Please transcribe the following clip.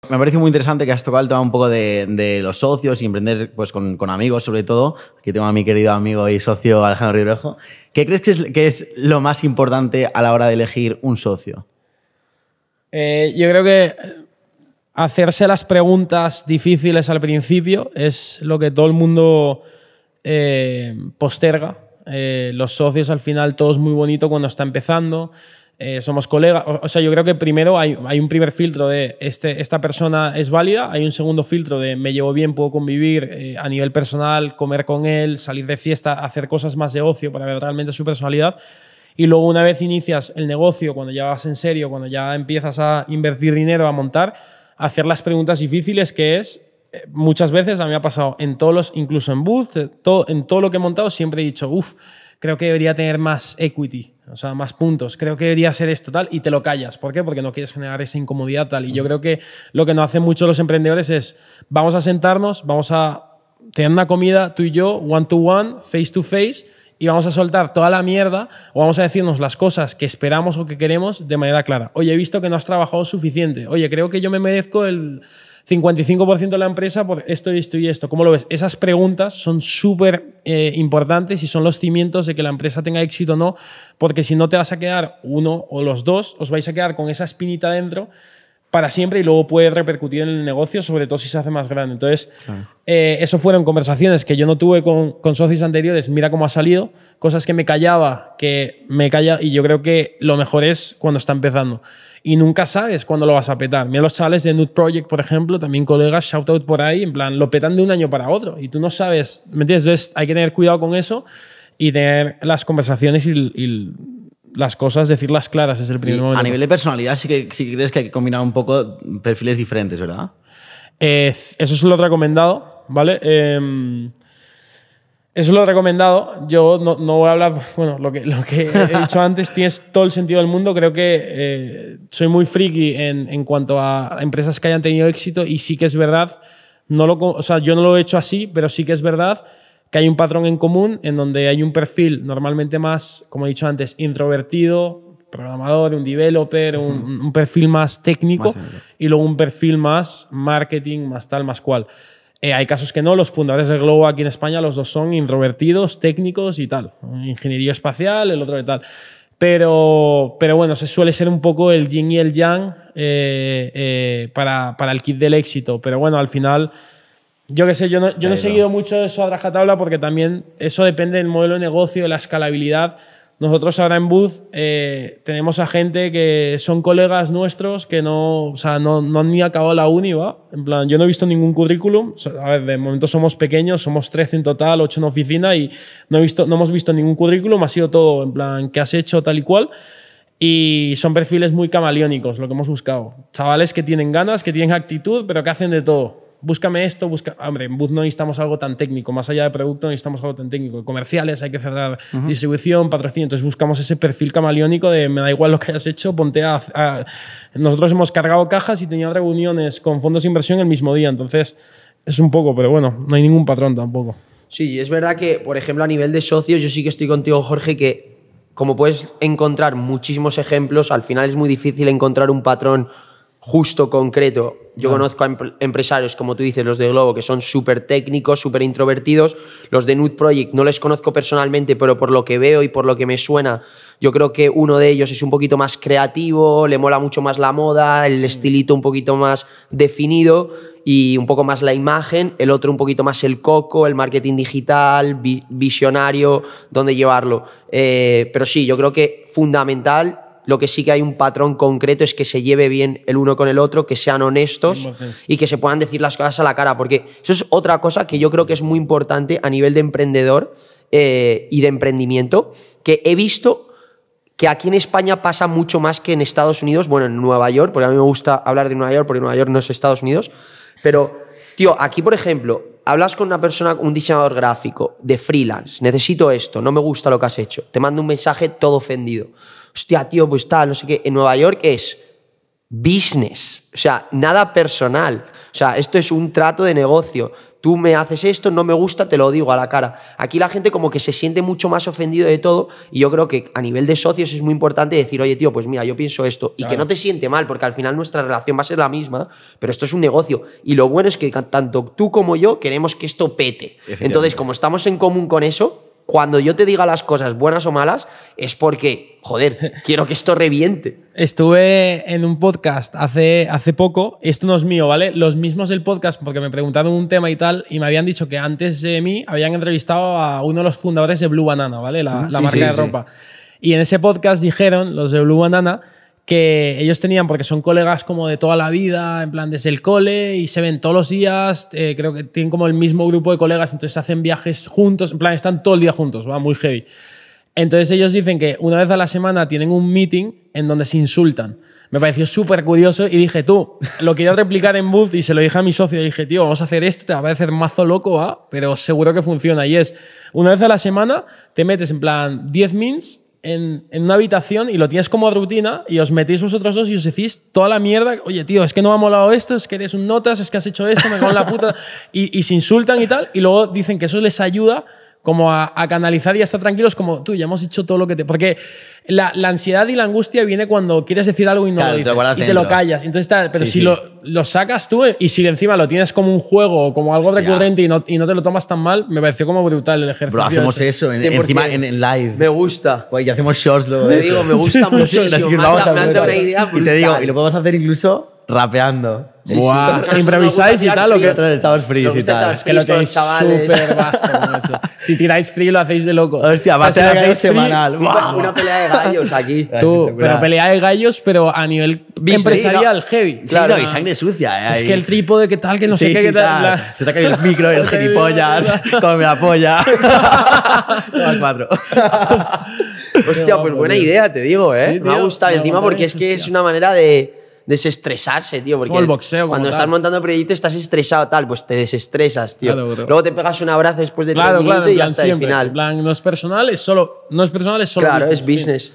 Me parece muy interesante que has tocado el tema un poco de los socios y emprender pues, con amigos, sobre todo. Aquí tengo a mi querido amigo y socio Alejandro Ribrejo. ¿Qué crees que es lo más importante a la hora de elegir un socio? Yo creo que hacerse las preguntas difíciles al principio es lo que todo el mundo posterga. Los socios, al final, todo es muy bonito cuando está empezando. Somos colegas. O sea, yo creo que primero hay un primer filtro de esta persona es válida, hay un segundo filtro de me llevo bien, puedo convivir a nivel personal, comer con él, salir de fiesta, hacer cosas más de ocio para ver realmente su personalidad. Y luego, una vez inicias el negocio, cuando ya vas en serio, cuando ya empiezas a invertir dinero, a montar, hacer las preguntas difíciles, que es, muchas veces a mí me ha pasado en todos los, incluso en Booth, en todo lo que he montado, siempre he dicho, creo que debería tener más equity, o sea, más puntos, creo que debería ser esto tal, y te lo callas. ¿Por qué? Porque no quieres generar esa incomodidad tal. Y yo creo que lo que no hacen mucho los emprendedores es, vamos a sentarnos, vamos a tener una comida tú y yo, one to one, face to face, y vamos a soltar toda la mierda o vamos a decirnos las cosas que esperamos o que queremos de manera clara. Oye, he visto que no has trabajado suficiente. Oye, creo que yo me merezco el 55% de la empresa por esto y esto y esto. ¿Cómo lo ves? Esas preguntas son súper importantes y son los cimientos de que la empresa tenga éxito o no, porque si no te vas a quedar uno o los dos, os vais a quedar con esa espinita dentro para siempre y luego puede repercutir en el negocio, sobre todo si se hace más grande. Entonces, eso fueron conversaciones que yo no tuve con socios anteriores. Mira cómo ha salido. Cosas que me callaba, y yo creo que lo mejor es cuando está empezando. Y nunca sabes cuándo lo vas a petar. Mira los chavales de Nude Project, por ejemplo, también colegas, shout out por ahí, en plan, lo petan de un año para otro y tú no sabes, ¿me entiendes? Entonces hay que tener cuidado con eso y tener las conversaciones y las cosas, decirlas claras, es el primer momento. A nivel de personalidad sí que crees que hay que combinar un poco perfiles diferentes, ¿verdad? Eso es lo recomendado, ¿vale? Eso lo he recomendado. Yo no voy a hablar, bueno, lo que he dicho antes, tienes todo el sentido del mundo. Creo que soy muy friki en cuanto a empresas que hayan tenido éxito y sí que es verdad, o sea, yo no lo he hecho así, pero sí que es verdad que hay un patrón en común en donde hay un perfil normalmente más, como he dicho antes, introvertido, programador, un developer, un perfil más técnico y luego un perfil más marketing, más tal, más cual. Hay casos que no, los fundadores de Globo aquí en España, los dos son introvertidos, técnicos y tal. Ingeniería espacial, el otro de tal. Pero bueno, se suele ser un poco el yin y el yang para el kit del éxito. Pero bueno, al final, yo qué sé, yo no he seguido mucho eso a rajatabla porque también eso depende del modelo de negocio, de la escalabilidad. Nosotros ahora en Booth tenemos a gente que son colegas nuestros que no han ni acabado la uni, ¿va? En plan, yo no he visto ningún currículum. A ver, de momento somos pequeños, somos 13 en total, 8 en oficina y no hemos visto ningún currículum, ha sido todo en plan, ¿qué has hecho tal y cual? Y son perfiles muy camaleónicos, lo que hemos buscado. Chavales que tienen ganas, que tienen actitud, pero que hacen de todo. Búscame esto, Hombre, en Booth no necesitamos algo tan técnico. Más allá de producto, necesitamos algo tan técnico. Comerciales, hay que cerrar distribución, patrocinio. Entonces buscamos ese perfil camaleónico de me da igual lo que hayas hecho, ponte a... Nosotros hemos cargado cajas y teníamos reuniones con fondos de inversión el mismo día. Entonces es un poco, pero bueno, no hay ningún patrón tampoco. Sí, es verdad que, por ejemplo, a nivel de socios, yo sí que estoy contigo, Jorge, que como puedes encontrar muchísimos ejemplos, al final es muy difícil encontrar un patrón justo, concreto. Yo conozco a empresarios, como tú dices, los de Globo, que son súper técnicos, súper introvertidos. Los de Nude Project no les conozco personalmente, pero por lo que veo y por lo que me suena, yo creo que uno de ellos es un poquito más creativo, le mola mucho más la moda, el estilito un poquito más definido y un poco más la imagen. El otro un poquito más el coco, el marketing digital, visionario, dónde llevarlo. Pero sí, yo creo que fundamental. Lo que sí que hay un patrón concreto es que se lleve bien el uno con el otro, que sean honestos y que se puedan decir las cosas a la cara, porque eso es otra cosa que yo creo que es muy importante a nivel de emprendedor y de emprendimiento, que he visto que aquí en España pasa mucho más que en Estados Unidos, bueno, en Nueva York, porque a mí me gusta hablar de Nueva York, porque Nueva York no es Estados Unidos, pero, tío, aquí, por ejemplo, hablas con una persona, un diseñador gráfico de freelance, necesito esto, no me gusta lo que has hecho, te mando un mensaje todo ofendido. Hostia, tío, pues tal, no sé qué. En Nueva York es business, o sea, nada personal. O sea, esto es un trato de negocio. tú me haces esto, no me gusta, te lo digo a la cara. Aquí la gente como que se siente mucho más ofendido de todo y yo creo que a nivel de socios es muy importante decir, oye, tío, pues mira, yo pienso esto. Y que no te siente mal, porque al final nuestra relación va a ser la misma, pero esto es un negocio. Y lo bueno es que tanto tú como yo queremos que esto pete. Entonces, como estamos en común con eso, cuando yo te diga las cosas buenas o malas, es porque, joder, quiero que esto reviente. Estuve en un podcast hace poco, esto no es mío, ¿vale? Los mismos del podcast, porque me preguntaron un tema y tal, y me habían dicho que antes de mí habían entrevistado a uno de los fundadores de Blue Banana, ¿vale? La marca de ropa. Y en ese podcast dijeron, los de Blue Banana, que ellos tenían, porque son colegas como de toda la vida, en plan desde el cole, y se ven todos los días, creo que tienen como el mismo grupo de colegas, entonces hacen viajes juntos, en plan están todo el día juntos, va muy heavy. Entonces ellos dicen que una vez a la semana tienen un meeting en donde se insultan. Me pareció súper curioso y dije, tú, lo quería replicar en Booth y se lo dije a mi socio y dije, tío, vamos a hacer esto, te va a parecer mazo loco, ¿ah? Pero seguro que funciona. Y es, una vez a la semana te metes en plan 10 mins en una habitación y lo tienes como rutina y os metéis vosotros dos y os decís toda la mierda. Oye, tío, es que no me ha molado esto, es que eres un notas, es que has hecho esto, me cago en la puta. Y se insultan y tal. Y luego dicen que eso les ayuda como a canalizar y a estar tranquilos como tú, ya hemos dicho todo lo que te... Porque la ansiedad y la angustia viene cuando quieres decir algo y no lo dices y te lo callas. Entonces, pero si lo sacas tú y si encima lo tienes como un juego o como algo recurrente y no te lo tomas tan mal, me pareció como brutal el ejercicio. Bro, hacemos eso encima en live. Me gusta. Pues, y hacemos shows luego. Te digo, me gusta muchísimo. Me has dado una idea brutal. Y te digo, y lo podemos hacer incluso rapeando. Buah, ¿improvisáis y tal o qué? Estamos freeze y tal. Es que lo tenéis súper vasto con eso. Si tiráis free lo hacéis de loco. Hostia, batalla de gallos semanal. Una pelea de gallos aquí. Tú, pero pelea de gallos, pero a nivel empresarial, heavy. Claro, y sangre sucia. Es que el trípode, ¿qué tal? Que no sé qué tal. Se te ha caído el micro, el gilipollas, come la polla. Al 4. Hostia, pues buena idea, te digo, ¿eh? Sí, me ha gustado encima porque es que es una manera de desestresarse, tío. Porque como el boxeo, cuando estás montando proyectos estás estresado, tal, pues te desestresas, tío. Claro, luego te pegas un abrazo después de 3 minutos y ya está, al final. En plan, no es personal, es solo Claro, business. es business.